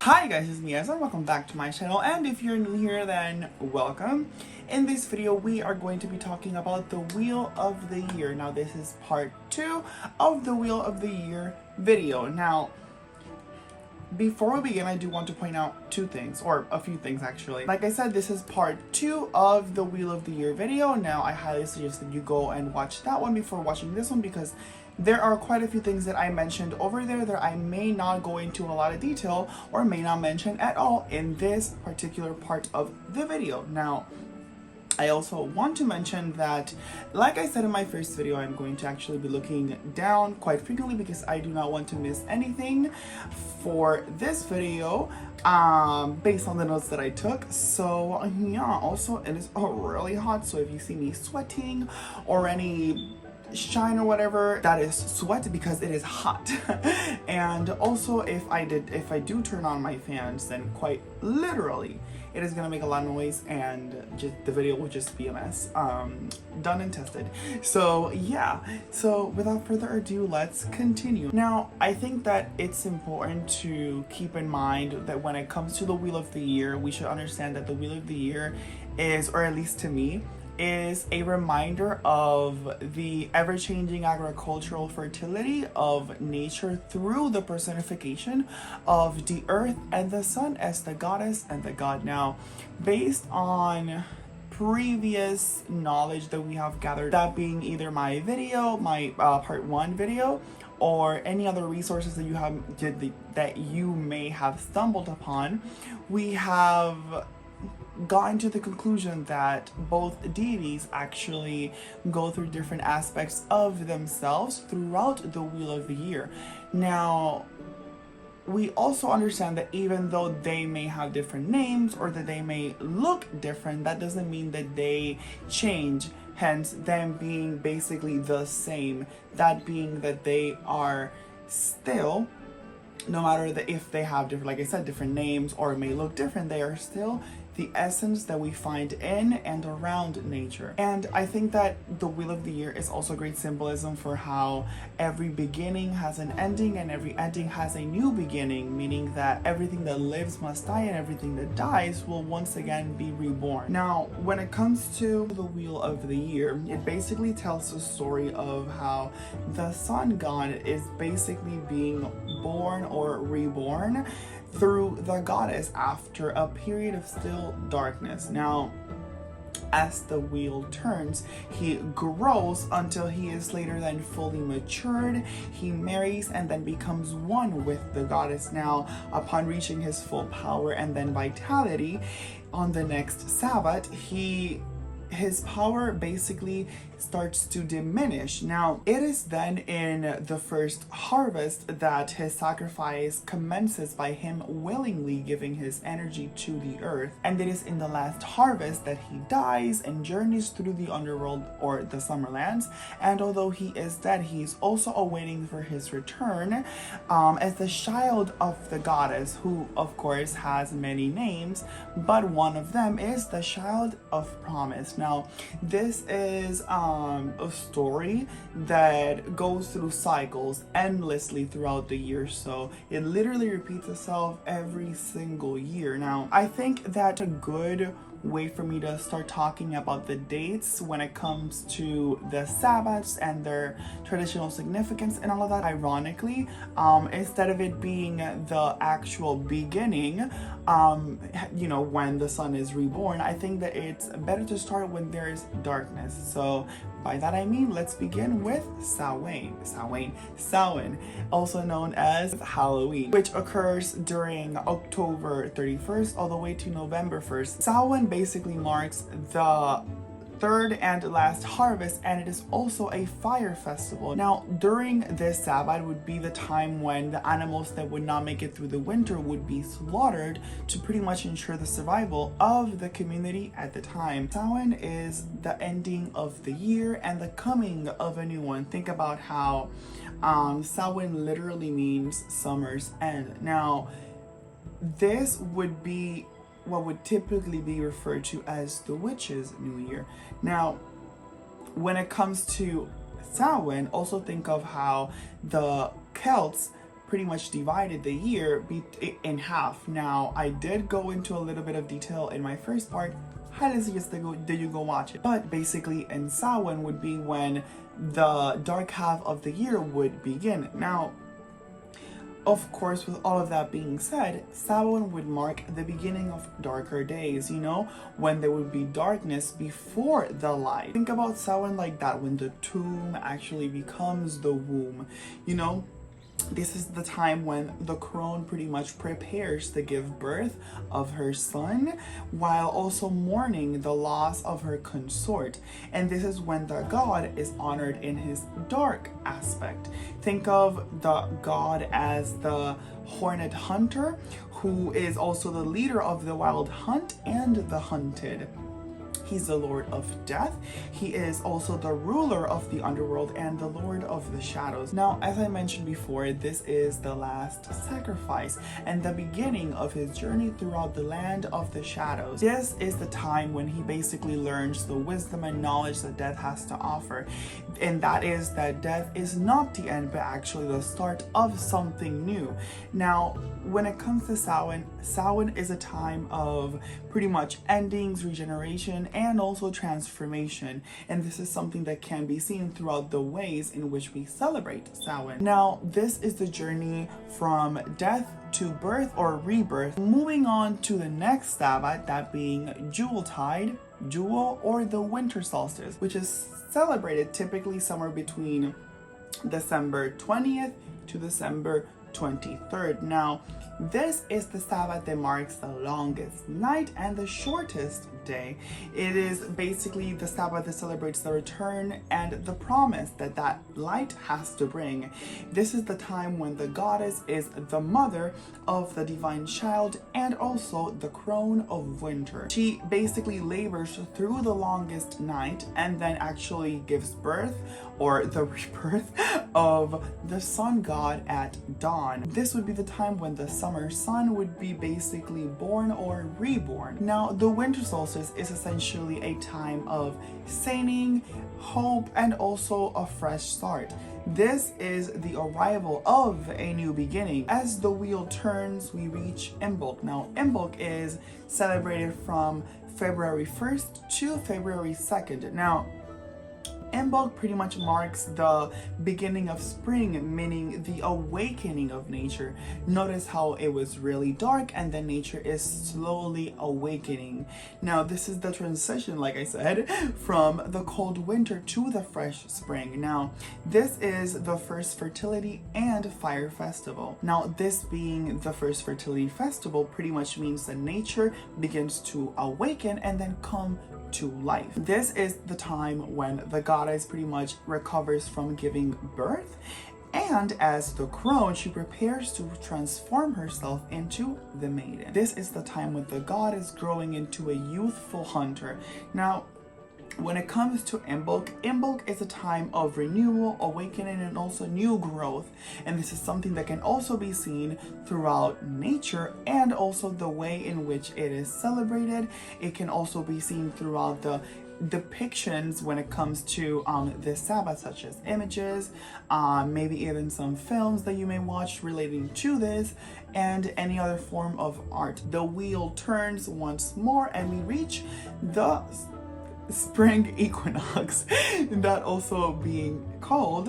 Hi guys, it's me and welcome back to my channel, and if you're new here then welcome. In this video we are going to be talking about the Wheel of the Year. Now this is part 2 of the Wheel of the Year video. Now before we begin, I do want to point out two things, or a few things actually. Like I said, this is part 2 of the Wheel of the Year video. Now I highly suggest that you go and watch that one before watching this one, because there are quite a few things that I mentioned over there that I may not go into a lot of detail or may not mention at all in this particular part of the video. Now, I also want to mention that, like I said in my first video, I'm going to actually be looking down quite frequently because I do not want to miss anything for this video based on the notes that I took. So yeah, also it is really hot, so if you see me sweating or any shine or whatever, that is sweat because it is hot. And also if I do turn on my fans, then quite literally it is gonna make a lot of noise and just the video will just be a mess. Done and tested. So yeah, so without further ado, let's continue. Now I think that it's important to keep in mind that when it comes to the Wheel of the Year, we should understand that the Wheel of the Year is, or at least to me, is a reminder of the ever-changing agricultural fertility of nature through the personification of the earth and the sun as the goddess and the god. Now, based on previous knowledge that we have gathered, that being either my video, my part 1 video, or any other resources that you may have stumbled upon, we have gotten to the conclusion that both deities actually go through different aspects of themselves throughout the Wheel of the Year. Now, we also understand that even though they may have different names or that they may look different, that doesn't mean that they change, hence them being basically the same. That being that they are still, no matter if they have different, like I said, different names or may look different, they are still the essence that we find in and around nature. And I think that the Wheel of the Year is also great symbolism for how every beginning has an ending and every ending has a new beginning, meaning that everything that lives must die and everything that dies will once again be reborn. Now, when it comes to the Wheel of the Year, it basically tells the story of how the sun god is basically being born or reborn through the goddess after a period of still darkness. Now, as the wheel turns, he grows until he is later then fully matured. He marries and then becomes one with the goddess. Now, upon reaching his full power and then vitality, on the next Sabbat, his power basically starts to diminish. Now, it is then in the first harvest that his sacrifice commences by him willingly giving his energy to the earth. And it is in the last harvest that he dies and journeys through the underworld or the Summerlands. And although he is dead, he is also awaiting for his return as the child of the goddess, who of course has many names, but one of them is the Child of Promise. Now, this is a story that goes through cycles endlessly throughout the year, so it literally repeats itself every single year. Now, I think that a good way for me to start talking about the dates when it comes to the Sabbats and their traditional significance and all of that, ironically, instead of it being the actual beginning, when the sun is reborn, I think that it's better to start when there's darkness. So by that I mean, let's begin with Samhain, also known as Halloween, which occurs during October 31st all the way to November 1st. Samhain basically marks the third and last harvest, and it is also a fire festival. Now, during this Sabbat would be the time when the animals that would not make it through the winter would be slaughtered to pretty much ensure the survival of the community at the time. Samhain is the ending of the year and the coming of a new one. Think about how Samhain literally means summer's end. Now, this would be what would typically be referred to as the witch's new year. Now, when it comes to Samhain, also think of how the Celts pretty much divided the year in half. Now, I did go into a little bit of detail in my first part. Highly suggest that you go watch it. But basically, in Samhain would be when the dark half of the year would begin. Now, of course, with all of that being said, Samhain would mark the beginning of darker days, you know, when there would be darkness before the light. Think about Samhain like that, when the tomb actually becomes the womb, you know. This is the time when the crone pretty much prepares to give birth of her son, while also mourning the loss of her consort. And this is when the god is honored in his dark aspect. Think of the god as the horned hunter, who is also the leader of the wild hunt and the hunted. He's the Lord of Death. He is also the ruler of the underworld and the Lord of the Shadows. Now, as I mentioned before, this is the last sacrifice and the beginning of his journey throughout the land of the shadows. This is the time when he basically learns the wisdom and knowledge that death has to offer. And that is that death is not the end, but actually the start of something new. Now, when it comes to Samhain, Samhain is a time of pretty much endings, regeneration, and also transformation. And this is something that can be seen throughout the ways in which we celebrate Samhain. Now, this is the journey from death to birth or rebirth. Moving on to the next Sabbat, that being Yuletide, Jewel, or the winter solstice, which is celebrated typically somewhere between December 20th to December 23rd. Now, this is the Sabbath that marks the longest night and the shortest day. It is basically the Sabbath that celebrates the return and the promise that that light has to bring. This is the time when the goddess is the mother of the divine child and also the crone of winter. She basically labors through the longest night and then actually gives birth, or the rebirth, of the sun god at dawn. This would be the time when the summer sun would be basically born or reborn. Now, the winter solstice is essentially a time of sailing, hope, and also a fresh start. This is the arrival of a new beginning. As the wheel turns, we reach Imbolc. Now, Imbolc is celebrated from February 1st to February 2nd. Now, Imbolc pretty much marks the beginning of spring, meaning the awakening of nature. Notice how it was really dark and then nature is slowly awakening. Now, this is the transition, like I said, from the cold winter to the fresh spring. Now, this is the first fertility and fire festival. Now, this being the first fertility festival pretty much means that nature begins to awaken and then come to life. This is the time when the goddess pretty much recovers from giving birth, and as the crone, she prepares to transform herself into the maiden. This is the time when the god is growing into a youthful hunter. Now, when it comes to Imbolc, Imbolc is a time of renewal, awakening, and also new growth. And this is something that can also be seen throughout nature and also the way in which it is celebrated. It can also be seen throughout the depictions when it comes to the Sabbath, such as images, maybe even some films that you may watch relating to this, and any other form of art. The wheel turns once more and we reach the spring equinox, that also being called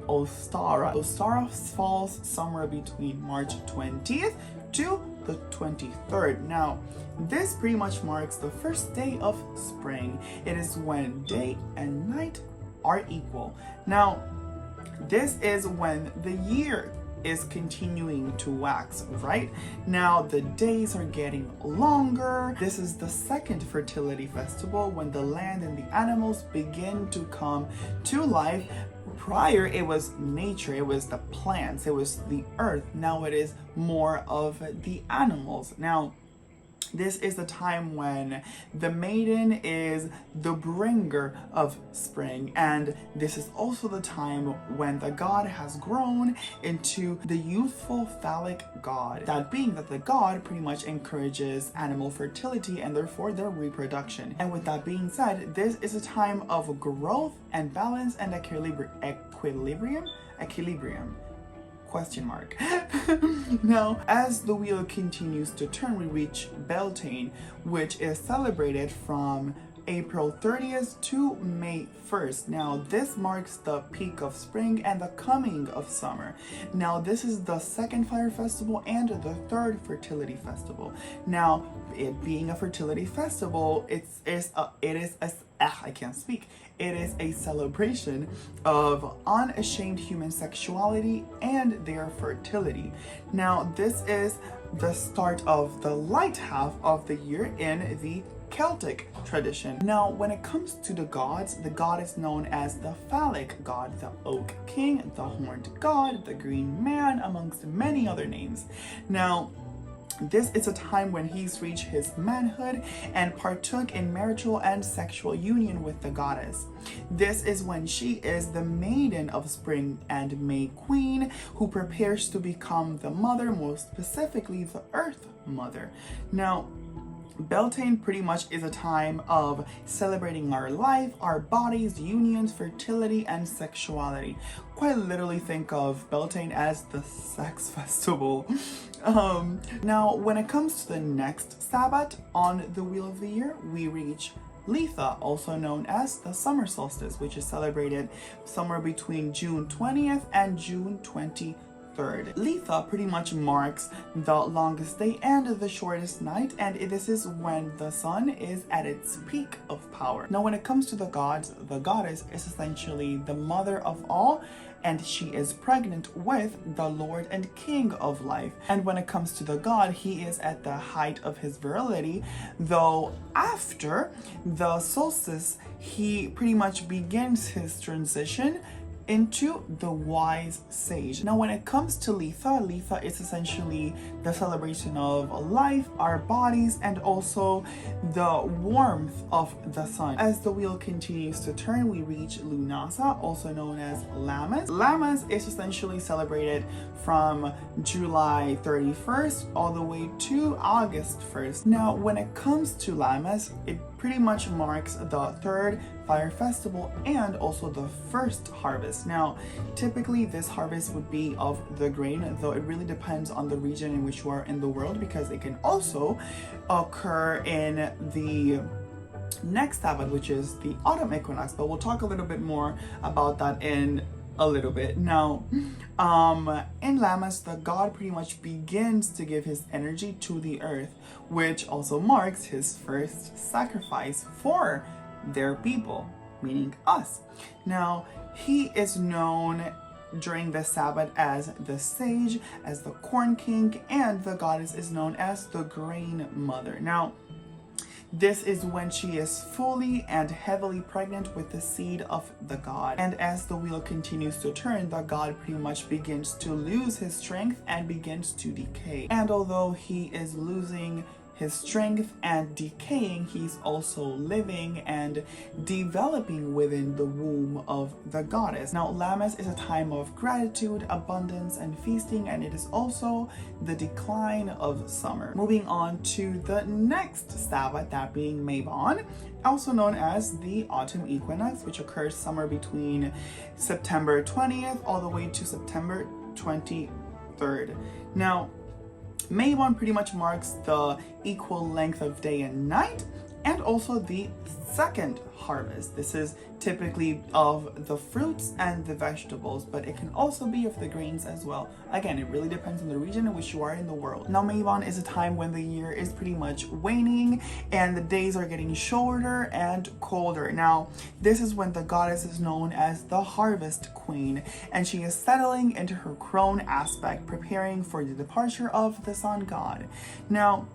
Ostara. Ostara falls somewhere between March 20th to the 23rd. Now, this pretty much marks the first day of spring. It is when day and night are equal. Now, this is when the year is continuing to wax, right? Now the days are getting longer. This is the second fertility festival when the land and the animals begin to come to life. Prior, it was nature, it was the plants, it was the earth. Now it is more of the animals. Now, this is the time when the maiden is the bringer of spring, and this is also the time when the god has grown into the youthful phallic god. That being that the god pretty much encourages animal fertility and therefore their reproduction. And with that being said, this is a time of growth and balance and equilibrium. question mark. Now, as the wheel continues to turn, we reach Beltane, which is celebrated from April 30th to May 1st. Now, this marks the peak of spring and the coming of summer. Now, this is the second fire festival and the third fertility festival. Now, it being a fertility festival, it is a celebration of unashamed human sexuality and their fertility. Now, this is the start of the light half of the year in the Celtic tradition. Now, when it comes to the gods, the god is known as the phallic god, the oak king, the horned god, the green man, amongst many other names. Now, this is a time when he's reached his manhood and partook in marital and sexual union with the goddess. This is when she is the maiden of spring and May queen, who prepares to become the mother, most specifically the earth mother. Now, Beltane pretty much is a time of celebrating our life, our bodies, unions, fertility, and sexuality. Quite literally think of Beltane as the sex festival. Now, when it comes to the next Sabbat on the Wheel of the Year, we reach Litha, also known as the summer solstice, which is celebrated somewhere between June 20th and June 23rd. Litha pretty much marks the longest day and the shortest night, and this is when the sun is at its peak of power. Now, when it comes to the gods, the goddess is essentially the mother of all, and she is pregnant with the Lord and King of life. And when it comes to the god, he is at the height of his virility, though after the solstice, he pretty much begins his transition into the wise sage. Now, when it comes to Litha, Litha is essentially the celebration of life, our bodies, and also the warmth of the sun. As the wheel continues to turn, we reach Lughnasadh, also known as Lammas. Lammas is essentially celebrated from July 31st all the way to August 1st. Now, when it comes to Lammas, it pretty much marks the third fire festival and also the first harvest. Now, typically this harvest would be of the grain, though it really depends on the region in which you are in the world, because it can also occur in the next Sabbath, which is the autumn equinox, but we'll talk a little bit more about that in a little bit. Now, in Lammas, the god pretty much begins to give his energy to the earth, which also marks his first sacrifice for their people, meaning us. Now, he is known during the Sabbath as the sage, as the corn king, and the goddess is known as the grain mother. Now, this is when she is fully and heavily pregnant with the seed of the god. And as the wheel continues to turn, the god pretty much begins to lose his strength and begins to decay. And although he is losing his strength and decaying, he's also living and developing within the womb of the goddess. Now, Lammas is a time of gratitude, abundance, and feasting, and it is also the decline of summer. Moving on to the next Sabbath, that being Mabon, also known as the autumn equinox, which occurs somewhere between September 20th all the way to September 23rd. Now, Mabon pretty much marks the equal length of day and night, and also the second harvest. This is typically of the fruits and the vegetables, but it can also be of the grains as well. Again, it really depends on the region in which you are in the world. Now, Mabon is a time when the year is pretty much waning and the days are getting shorter and colder. Now, this is when the goddess is known as the harvest queen, and she is settling into her crone aspect, preparing for the departure of the sun god. Now,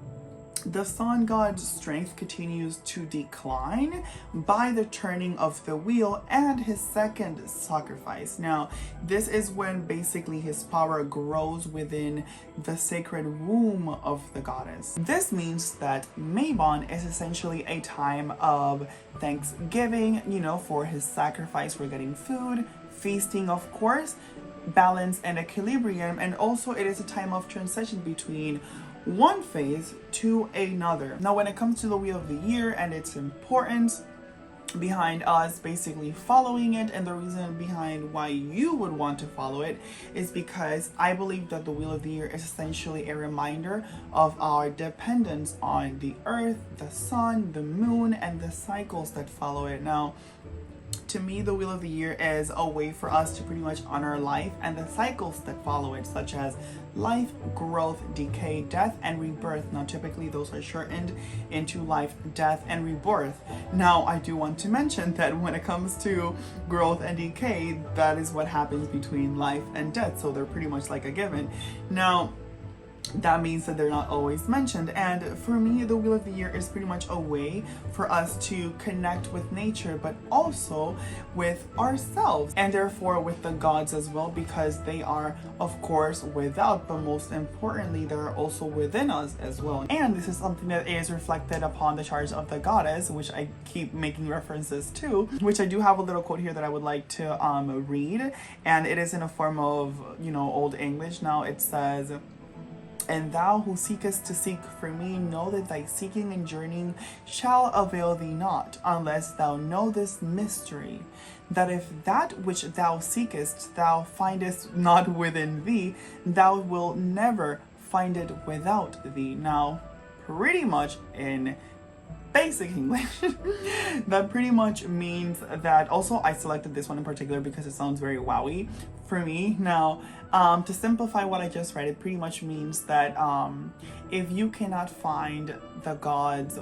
the sun god's strength continues to decline by the turning of the wheel and his second sacrifice. Now, this is when basically his power grows within the sacred womb of the goddess. This means that Mabon is essentially a time of thanksgiving, for his sacrifice. We're getting food, feasting, of course, balance and equilibrium, and also it is a time of transition between one phase to another. Now, when it comes to the wheel of the year and its importance, behind us basically following it, and the reason behind why you would want to follow it is because I believe that the Wheel of the Year is essentially a reminder of our dependence on the earth, the sun, the moon, and the cycles that follow it. Now, to me, the Wheel of the Year is a way for us to pretty much honor life and the cycles that follow it, such as life, growth, decay, death, and rebirth. Now, typically those are shortened into life, death, and rebirth. Now, I do want to mention that when it comes to growth and decay, that is what happens between life and death. So they're pretty much like a given. Now, that means that they're not always mentioned. And for me, the Wheel of the Year is pretty much a way for us to connect with nature, but also with ourselves, and therefore with the gods as well, because they are, of course, without, but most importantly, they're also within us as well. And this is something that is reflected upon the charge of the goddess, which I keep making references to, which I do have a little quote here that I would like to read, and it is in a form of, Old English. Now it says, "And thou who seekest to seek for me, know that thy seeking and journeying shall avail thee not, unless thou know this mystery, that if that which thou seekest thou findest not within thee, thou wilt never find it without thee." Now, pretty much in basic English, that pretty much means that, also I selected this one in particular because it sounds very wowy for me. Now, to simplify what I just read, it pretty much means that if you cannot find the gods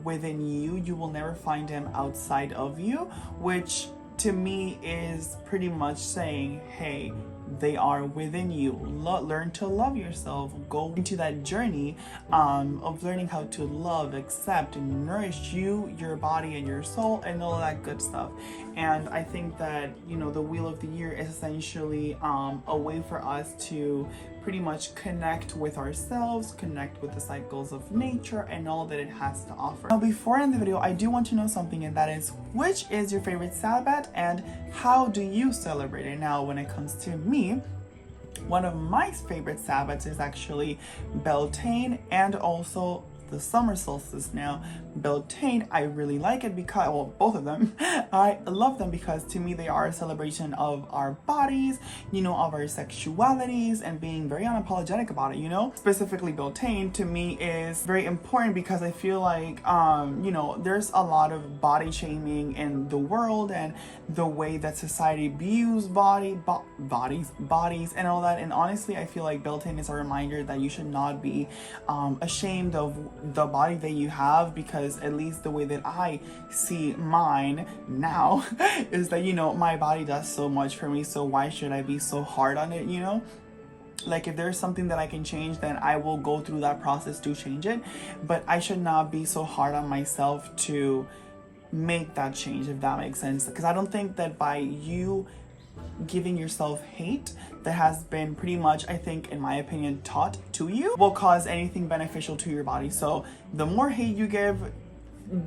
within you, you will never find them outside of you, which to me is pretty much saying, hey, they are within you. Learn to love yourself. Go into that journey of learning how to love, accept, and nourish you, your body, and your soul, and all that good stuff. And I think that, the Wheel of the Year is essentially a way for us to pretty much connect with ourselves, connect with the cycles of nature and all that it has to offer. Now, before I end the video, I do want to know something, and that is, which is your favorite Sabbat and how do you celebrate it? Now, when it comes to me, one of my favorite Sabbats is actually Beltane and also the summer solstice. Now, Beltane, I really like it because, well, both of them, I love them because to me they are a celebration of our bodies, of our sexualities, and being very unapologetic about it, Specifically, Beltane to me is very important because I feel like, there's a lot of body shaming in the world and the way that society views bodies and all that. And honestly, I feel like Beltane is a reminder that you should not be ashamed of the body that you have, because at least the way that I see mine now is that, my body does so much for me, so why should I be so hard on it, Like, if there's something that I can change, then I will go through that process to change it, but I should not be so hard on myself to make that change, if that makes sense. Because I don't think that by you giving yourself hate that has been pretty much, I think, in my opinion, taught to you, will cause anything beneficial to your body. So the more hate you give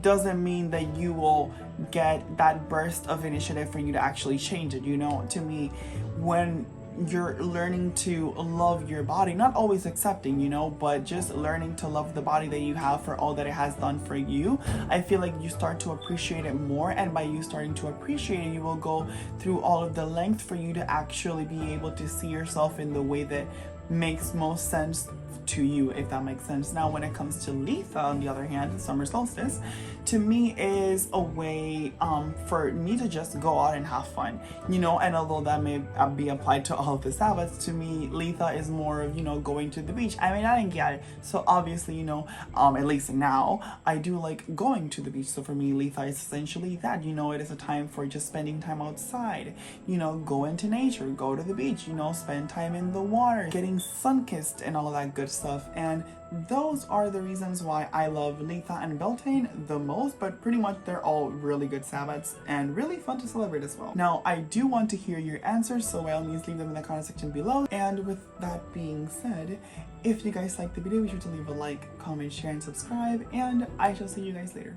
doesn't mean that you will get that burst of initiative for you to actually change it. To me, when you're learning to love your body, not always accepting, but just learning to love the body that you have for all that it has done for you, I feel like you start to appreciate it more. And by you starting to appreciate it, you will go through all of the length for you to actually be able to see yourself in the way that makes most sense to you, if that makes sense. Now, when it comes to Litha, on the other hand, the summer solstice, to me is a way for me to just go out and have fun, and although that may be applied to all of the Sabbats, to me, Litha is more of, going to the beach. I mean, I didn't get it, so obviously, at least now, I do like going to the beach. So for me, Litha is essentially that, it is a time for just spending time outside, go into nature, go to the beach, spend time in the water, getting sun-kissed and all of that good stuff. And those are the reasons why I love Litha and Beltane the most, but pretty much they're all really good Sabbats and really fun to celebrate as well. Now, I do want to hear your answers, so by all means leave them in the comment section below. And with that being said, if you guys liked the video, be sure to leave a like, comment, share, and subscribe, and I shall see you guys later.